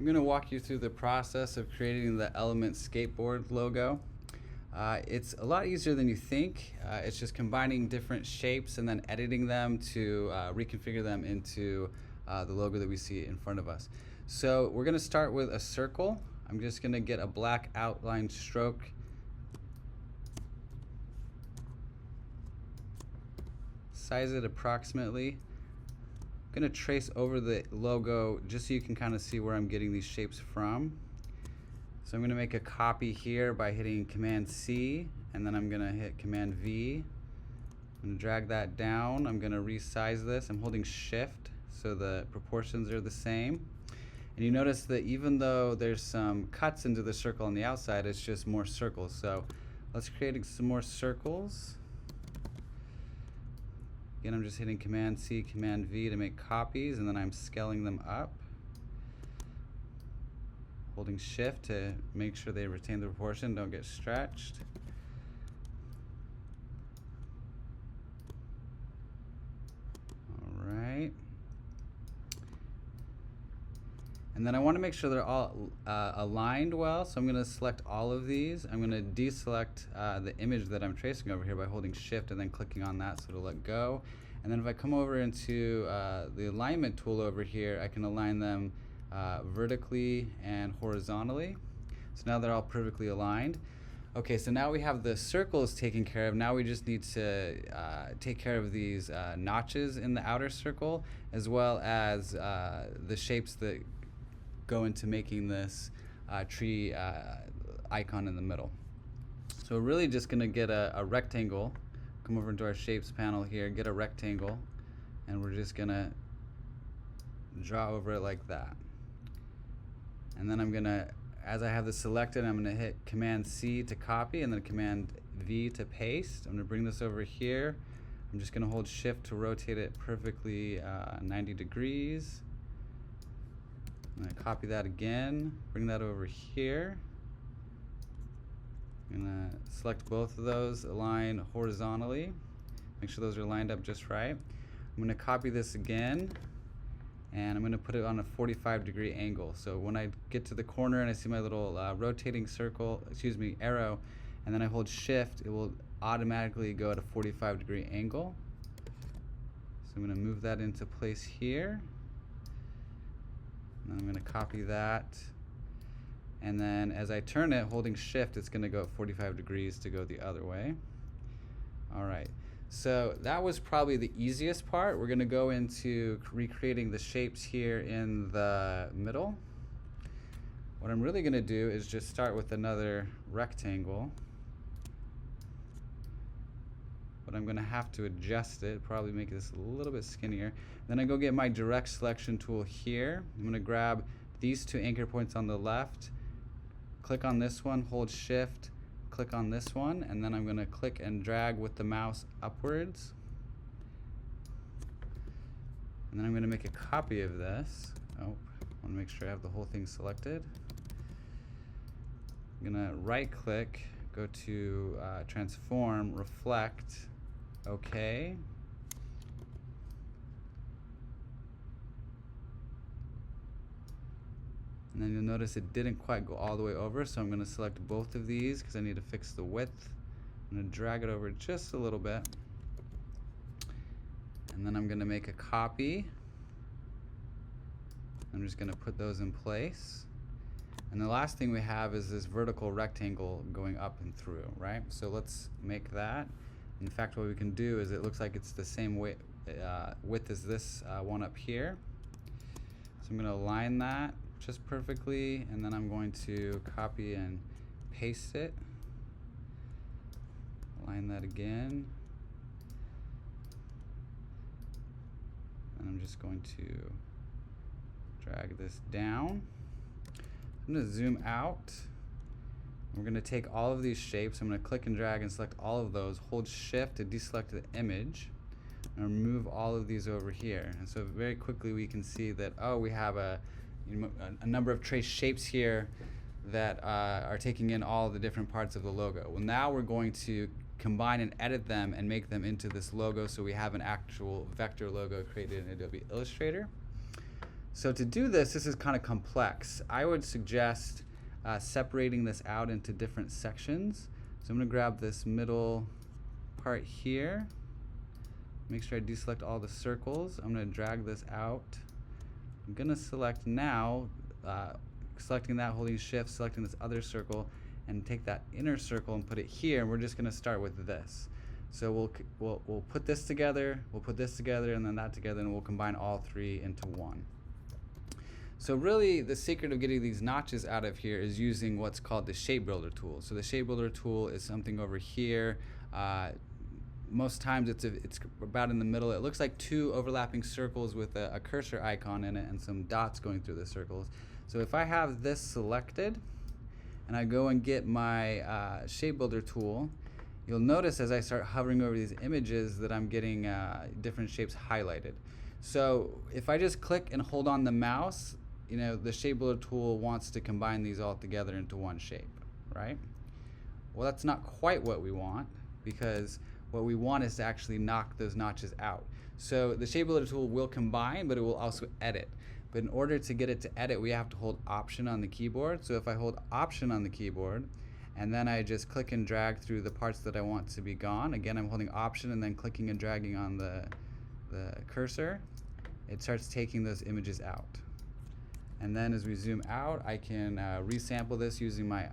I'm going to walk you through the process of creating the Element skateboard logo. It's a lot easier than you think. It's just combining different shapes and then editing them to reconfigure them into the logo that we see in front of us. So we're going to start with a circle. I'm just going to get a black outline stroke. Size it approximately. I'm going to trace over the logo just so you can kind of see where I'm getting these shapes from. So I'm going to make a copy here by hitting Command C, and then I'm going to hit Command V. I'm going to drag that down. I'm going to resize this. I'm holding Shift so the proportions are the same. And you notice that even though there's some cuts into the circle on the outside, it's just more circles. So let's create some more circles. Again, I'm just hitting Command C, Command V to make copies, and then I'm scaling them up. Holding Shift to make sure they retain the proportion, don't get stretched. All right. And then I want to make sure they're all aligned well, so I'm going to select all of these. I'm going to deselect the image that I'm tracing over here by holding Shift and then clicking on that so it'll let go. And then if I come over into the alignment tool over here, I can align them vertically and horizontally. So now they're all perfectly aligned. Okay, so now we have the circles taken care of. Now we just need to take care of these notches in the outer circle, as well as the shapes that go into making this tree icon in the middle. So we're really just going to get a rectangle. Come over into our shapes panel here, get a rectangle, and we're just going to draw over it like that. And then I'm going to, as I have this selected, I'm going to hit Command C to copy and then Command V to paste. I'm going to bring this over here. I'm just going to hold Shift to rotate it perfectly 90 degrees. I'm going to copy that again, bring that over here. I'm going to select both of those, align horizontally. Make sure those are lined up just right. I'm going to copy this again, and I'm going to put it on a 45-degree angle. So when I get to the corner and I see my little rotating circle, arrow, and then I hold Shift, it will automatically go at a 45-degree angle. So I'm going to move that into place here. And I'm going to copy that. And then as I turn it, holding Shift, it's going to go at 45 degrees to go the other way. All right. So that was probably the easiest part. We're going to go into recreating the shapes here in the middle. What I'm really going to do is just start with another rectangle. But I'm going to have to adjust it, probably make this a little bit skinnier. Then I go get my direct selection tool here. I'm going to grab these two anchor points on the left, click on this one, hold Shift, click on this one, and then I'm going to click and drag with the mouse upwards. And then I'm going to make a copy of this. Oh, I want to make sure I have the whole thing selected. I'm going to right click, go to Transform, Reflect, OK. And then you'll notice it didn't quite go all the way over, so I'm going to select both of these because I need to fix the width. I'm going to drag it over just a little bit. And then I'm going to make a copy. I'm just going to put those in place. And the last thing we have is this vertical rectangle going up and through, right? So let's make that. In fact, what we can do is it looks like it's the same width as this one up here. So I'm going to align that just perfectly, and then I'm going to copy and paste it. Align that again. And I'm just going to drag this down. I'm going to zoom out. We're going to take all of these shapes. I'm going to click and drag and select all of those. Hold Shift to deselect the image. And remove all of these over here. And so very quickly we can see that, oh, we have a number of trace shapes here that are taking in all the different parts of the logo. Well, now we're going to combine and edit them and make them into this logo so we have an actual vector logo created in Adobe Illustrator. So to do this, this is kind of complex. I would suggest separating this out into different sections. So I'm going to grab this middle part here. Make sure I deselect all the circles. I'm going to drag this out. I'm going to select now, selecting that, holding shift, selecting this other circle, and take that inner circle and put it here. And we're just going to start with this. So we'll put this together, we'll put this together, and then that together, and we'll combine all three into one. So really, the secret of getting these notches out of here is using what's called the Shape Builder tool. So the Shape Builder tool is something over here. Most times it's about in the middle. It looks like two overlapping circles with a cursor icon in it and some dots going through the circles. So if I have this selected and I go and get my Shape Builder tool, you'll notice as I start hovering over these images that I'm getting different shapes highlighted. So if I just click and hold on the mouse, you know, the Shape Builder tool wants to combine these all together into one shape, right? Well, that's not quite what we want, because what we want is to actually knock those notches out. So the Shape Builder tool will combine, but it will also edit. But in order to get it to edit, we have to hold Option on the keyboard. So if I hold Option on the keyboard, and then I just click and drag through the parts that I want to be gone. Again, I'm holding Option and then clicking and dragging on the cursor. It starts taking those images out. And then as we zoom out, I can resample this using my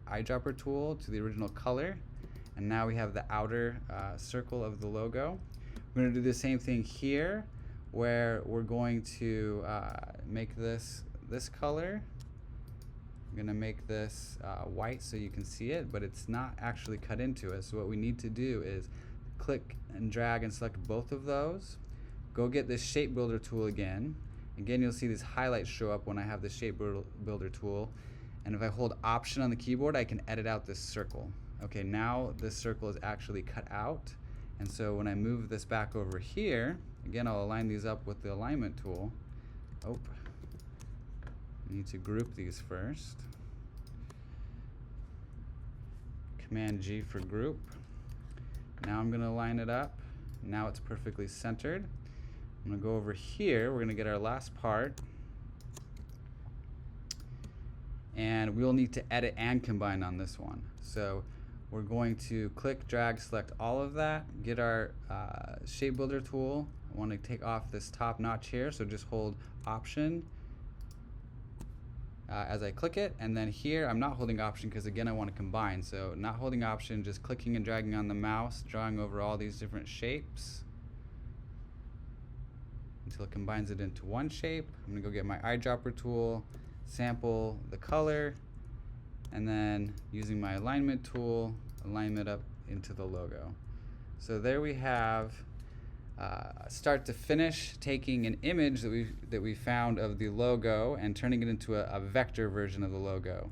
eyedropper tool to the original color. And now we have the outer circle of the logo. We're going to do the same thing here, where we're going to make this color. I'm going to make this white so you can see it, but it's not actually cut into it. So what we need to do is click and drag and select both of those. Go get this Shape Builder tool again. Again, you'll see these highlights show up when I have the Shape Builder tool. And if I hold Option on the keyboard, I can edit out this circle. Okay, now this circle is actually cut out. And so when I move this back over here, again, I'll align these up with the alignment tool. Oh, I need to group these first. Command G for group. Now I'm going to line it up. Now it's perfectly centered. I'm going to go over here. We're going to get our last part. And we'll need to edit and combine on this one. So we're going to click, drag, select all of that, get our Shape Builder tool. I want to take off this top notch here, so just hold Option as I click it, and then here I'm not holding Option because again I want to combine. So not holding Option, just clicking and dragging on the mouse, drawing over all these different shapes until it combines it into one shape. I'm going to go get my eyedropper tool, sample the color, and then using my alignment tool, align it up into the logo. So there we have start to finish taking an image that we found of the logo and turning it into a vector version of the logo.